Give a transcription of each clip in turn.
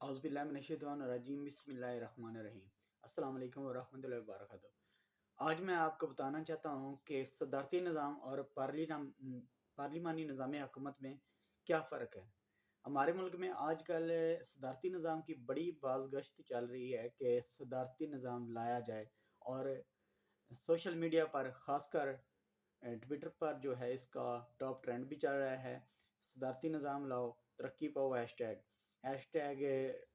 اعوذ باللہ من الشیطان الرجیم بسم اللہ الرحمن الرحیم السلام علیکم ورحمۃ اللہ وبرکاتہ۔ آج میں آپ کو بتانا چاہتا ہوں کہ صدارتی نظام اور پارلیمانی نظام حکومت میں کیا فرق ہے۔ ہمارے ملک میں آج کل صدارتی نظام کی بڑی باز گشت چل رہی ہے کہ صدارتی نظام لایا جائے، اور سوشل میڈیا پر خاص کر ٹویٹر پر جو ہے اس کا ٹاپ ٹرینڈ بھی چل رہا ہے۔ صدارتی نظام لاؤ ترقی پاؤ ہیش ٹیگ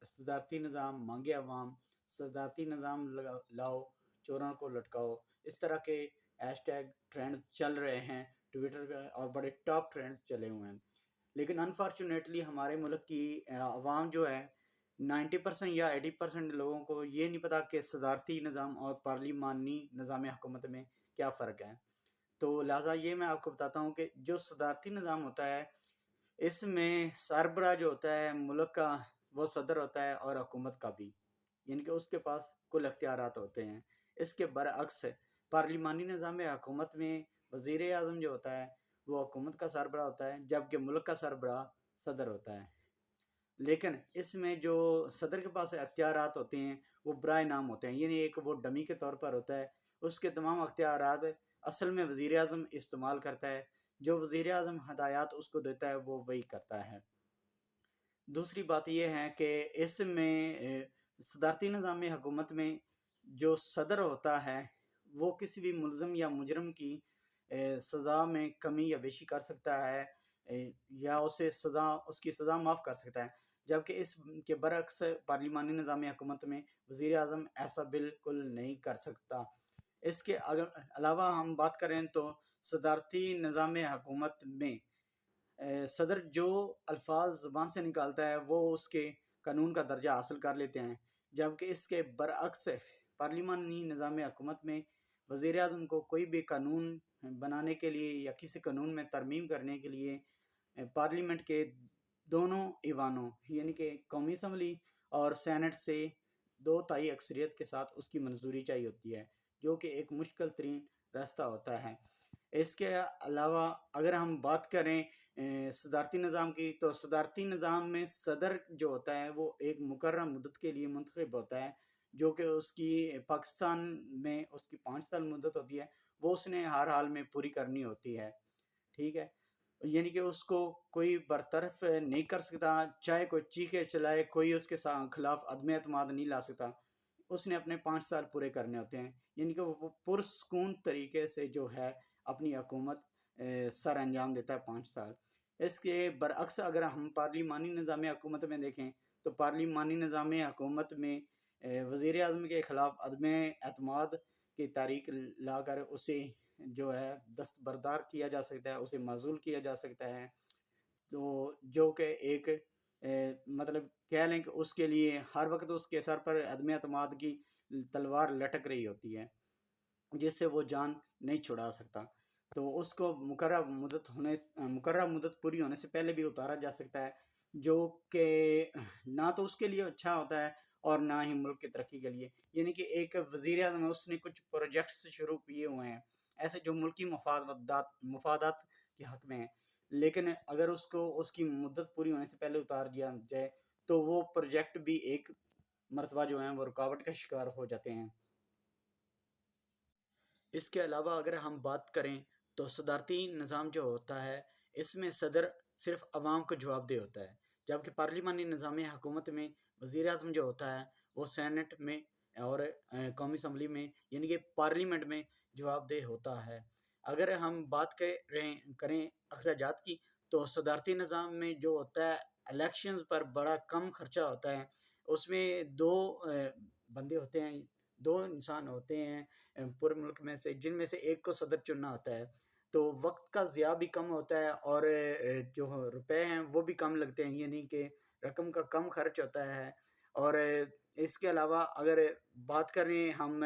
صدارتی نظام مانگے عوام، صدارتی نظام لاؤ چوروں کو لٹکاؤ، اس طرح کے ہیش ٹیگ ٹرینڈز چل رہے ہیں ٹویٹر پہ، اور بڑے ٹاپ ٹرینڈز چلے ہوئے ہیں۔ لیکن انفارچونیٹلی ہمارے ملک کی عوام جو ہے 90% یا 80% لوگوں کو یہ نہیں پتا کہ صدارتی نظام اور پارلیمانی نظام حکومت میں کیا فرق ہے۔ تو لہٰذا یہ میں آپ کو بتاتا ہوں کہ جو صدارتی نظام ہوتا ہے اس میں سربراہ جو ہوتا ہے ملک کا وہ صدر ہوتا ہے، اور حکومت کا بھی، یعنی کہ اس کے پاس کل اختیارات ہوتے ہیں۔ اس کے برعکس پارلیمانی نظام حکومت میں وزیر اعظم جو ہوتا ہے وہ حکومت کا سربراہ ہوتا ہے، جبکہ ملک کا سربراہ صدر ہوتا ہے۔ لیکن اس میں جو صدر کے پاس اختیارات ہوتے ہیں وہ برائے نام ہوتے ہیں، یعنی ایک وہ ڈمی کے طور پر ہوتا ہے۔ اس کے تمام اختیارات اصل میں وزیر اعظم استعمال کرتا ہے، جو وزیر اعظم ہدایات اس کو دیتا ہے وہ وہی کرتا ہے۔ دوسری بات یہ ہے کہ اس میں صدارتی نظام حکومت میں جو صدر ہوتا ہے وہ کسی بھی ملزم یا مجرم کی سزا میں کمی یا بیشی کر سکتا ہے، یا اس کی سزا معاف کر سکتا ہے، جبکہ اس کے برعکس پارلیمانی نظام حکومت میں وزیر اعظم ایسا بالکل نہیں کر سکتا۔ اس کے علاوہ ہم بات کریں تو صدارتی نظام حکومت میں صدر جو الفاظ زبان سے نکالتا ہے وہ اس کے قانون کا درجہ حاصل کر لیتے ہیں، جبکہ اس کے برعکس پارلیمانی نظام حکومت میں وزیر اعظم کو کوئی بھی قانون بنانے کے لیے یا کسی قانون میں ترمیم کرنے کے لیے پارلیمنٹ کے دونوں ایوانوں یعنی کہ قومی اسمبلی اور سینٹ سے 2/3 اکثریت کے ساتھ اس کی منظوری چاہیے ہوتی ہے، جو کہ ایک مشکل ترین راستہ ہوتا ہے۔ اس کے علاوہ اگر ہم بات کریں صدارتی نظام کی، تو صدارتی نظام میں صدر جو ہوتا ہے وہ ایک مقررہ مدت کے لیے منتخب ہوتا ہے، جو کہ اس کی پاکستان میں اس کی 5 سال مدت ہوتی ہے، وہ اس نے ہر حال میں پوری کرنی ہوتی ہے، ٹھیک ہے۔ یعنی کہ اس کو کوئی برطرف نہیں کر سکتا، چاہے کوئی چیخے چلائے، کوئی اس کے خلاف عدم اعتماد نہیں لا سکتا، اس نے اپنے 5 سال پورے کرنے ہوتے ہیں، یعنی کہ وہ پرسکون طریقے سے جو ہے اپنی حکومت سر انجام دیتا ہے 5 سال۔ اس کے برعکس اگر ہم پارلیمانی نظام حکومت میں دیکھیں تو پارلیمانی نظام حکومت میں وزیر اعظم کے خلاف عدم اعتماد کی تحریک لا کر اسے جو ہے دستبردار کیا جا سکتا ہے، اسے معزول کیا جا سکتا ہے، تو جو کہ ایک مطلب کہہ لیں کہ اس کے لیے ہر وقت اس کے سر پر عدم اعتماد کی تلوار لٹک رہی ہوتی ہے، جس سے وہ جان نہیں چھڑا سکتا۔ تو اس کو مقررہ مدت پوری ہونے سے پہلے بھی اتارا جا سکتا ہے، جو کہ نہ تو اس کے لیے اچھا ہوتا ہے اور نہ ہی ملک کی ترقی کے لیے۔ یعنی کہ ایک وزیر اعظم اس نے کچھ پروجیکٹس شروع کیے ہوئے ہیں ایسے جو ملکی مفادات کے حق میں ہیں، لیکن اگر اس کو اس کی مدت پوری ہونے سے پہلے اتار دیا جائے تو وہ پروجیکٹ بھی ایک مرتبہ جو ہیں وہ رکاوٹ کا شکار ہو جاتے ہیں۔ اس کے علاوہ اگر ہم بات کریں تو صدارتی نظام جو ہوتا ہے اس میں صدر صرف عوام کو جواب دہ ہوتا ہے، جبکہ پارلیمانی نظام حکومت میں وزیر اعظم جو ہوتا ہے وہ سینٹ میں اور قومی اسمبلی میں یعنی کہ پارلیمنٹ میں جواب دہ ہوتا ہے۔ اگر ہم بات کریں اخراجات کی تو صدارتی نظام میں جو ہوتا ہے الیکشنز پر بڑا کم خرچہ ہوتا ہے، اس میں دو بندے ہوتے ہیں، 2 انسان ہوتے ہیں پورے ملک میں سے، جن میں سے ایک کو صدر چننا ہوتا ہے، تو وقت کا ضیاع بھی کم ہوتا ہے اور جو روپے ہیں وہ بھی کم لگتے ہیں، یعنی کہ رقم کا کم خرچ ہوتا ہے۔ اور اس کے علاوہ اگر بات کریں ہم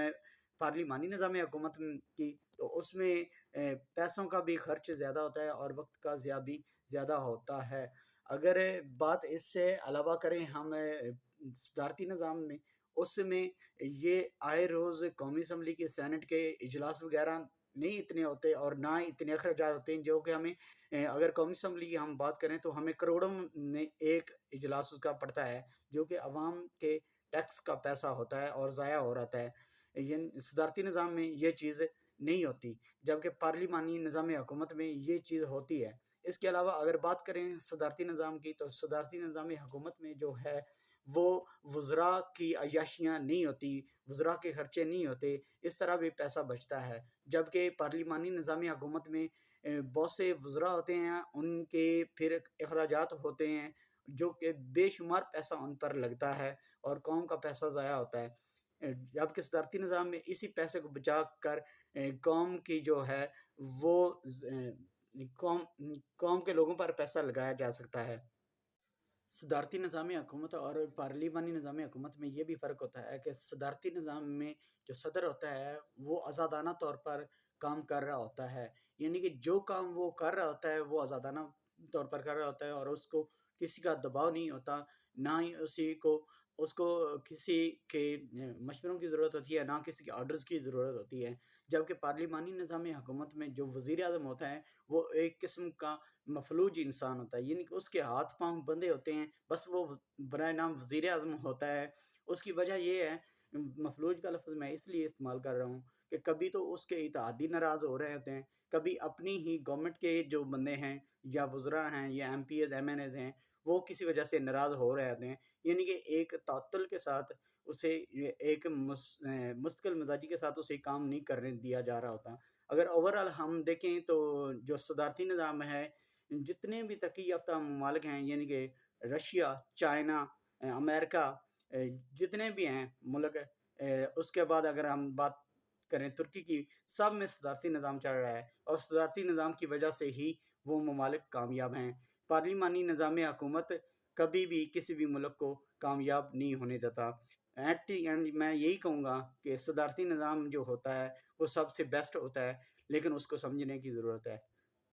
پارلیمانی نظام حکومت کی تو اس میں پیسوں کا بھی خرچ زیادہ ہوتا ہے اور وقت کا ضیاع بھی زیادہ ہوتا ہے۔ اگر بات اس سے علاوہ کریں ہم صدارتی نظام میں، اس میں یہ آئے روز قومی اسمبلی کے سینٹ کے اجلاس وغیرہ نہیں اتنے ہوتے اور نہ اتنے اخراجات ہوتے ہیں جو کہ ہمیں اگر قومی اسمبلی کی ہم بات کریں تو ہمیں کروڑوں میں ایک اجلاس اس کا پڑتا ہے، جو کہ عوام کے ٹیکس کا پیسہ ہوتا ہے اور ضائع ہو رہتا ہے۔ صدارتی نظام میں یہ چیز نہیں ہوتی، جبکہ پارلیمانی نظام حکومت میں یہ چیز ہوتی ہے۔ اس کے علاوہ اگر بات کریں صدارتی نظام کی، تو صدارتی نظام حکومت میں جو ہے وہ وزراء کی عیاشیاں نہیں ہوتی، وزراء کے خرچے نہیں ہوتے، اس طرح بھی پیسہ بچتا ہے۔ جبکہ پارلیمانی نظام حکومت میں بہت سے وزراء ہوتے ہیں، ان کے پھر اخراجات ہوتے ہیں جو کہ بے شمار پیسہ ان پر لگتا ہے اور قوم کا پیسہ ضائع ہوتا ہے۔ جبکہ صدارتی نظام میں اسی پیسے کو بچا کر قوم کی جو ہے وہ قوم قوم کے لوگوں پر پیسہ لگایا جا سکتا ہے۔ صدارتی نظام حکومت اور پارلیمانی نظام حکومت میں یہ بھی فرق ہوتا ہے کہ صدارتی نظام میں جو صدر ہوتا ہے وہ آزادانہ طور پر کام کر رہا ہوتا ہے، یعنی کہ جو کام وہ کر رہا ہوتا ہے وہ آزادانہ طور پر کر رہا ہوتا ہے اور اس کو کسی کا دباؤ نہیں ہوتا، نہ ہی اس کو کسی کے مشوروں کی ضرورت ہوتی ہے، نہ کسی کے آرڈرز کی ضرورت ہوتی ہے۔ جبکہ پارلیمانی نظام حکومت میں جو وزیر اعظم ہوتا ہے وہ ایک قسم کا مفلوج انسان ہوتا ہے، یعنی کہ اس کے ہاتھ پاؤں بندھے ہوتے ہیں، بس وہ برائے نام وزیر اعظم ہوتا ہے۔ اس کی وجہ یہ ہے، مفلوج کا لفظ میں اس لیے استعمال کر رہا ہوں کہ کبھی تو اس کے اتحادی ناراض ہو رہے ہوتے ہیں، کبھی اپنی ہی گورنمنٹ کے جو بندے ہیں یا وزراء ہیں یا MPs MNAs ہیں وہ کسی وجہ سے ناراض ہو رہے ہوتے ہیں، یعنی کہ ایک تعطل کے ساتھ اسے ایک مستقل مزاجی کے ساتھ اسے کام نہیں کرنے دیا جا رہا ہوتا۔ اگر اوورآل ہم دیکھیں تو جو صدارتی نظام ہے، جتنے بھی ترقی یافتہ ممالک ہیں، یعنی کہ رشیا، چائنا، امریکہ، جتنے بھی ہیں ملک، اس کے بعد اگر ہم بات کریں ترکی کی، سب میں صدارتی نظام چل رہا ہے اور صدارتی نظام کی وجہ سے ہی وہ ممالک کامیاب ہیں۔ پارلیمانی نظام حکومت کبھی بھی کسی بھی ملک کو کامیاب نہیں ہونے دیتا۔ ایٹ دی اینڈ میں یہی کہوں گا کہ صدارتی نظام جو ہوتا ہے وہ سب سے بیسٹ ہوتا ہے، لیکن اس کو سمجھنے کی ضرورت ہے۔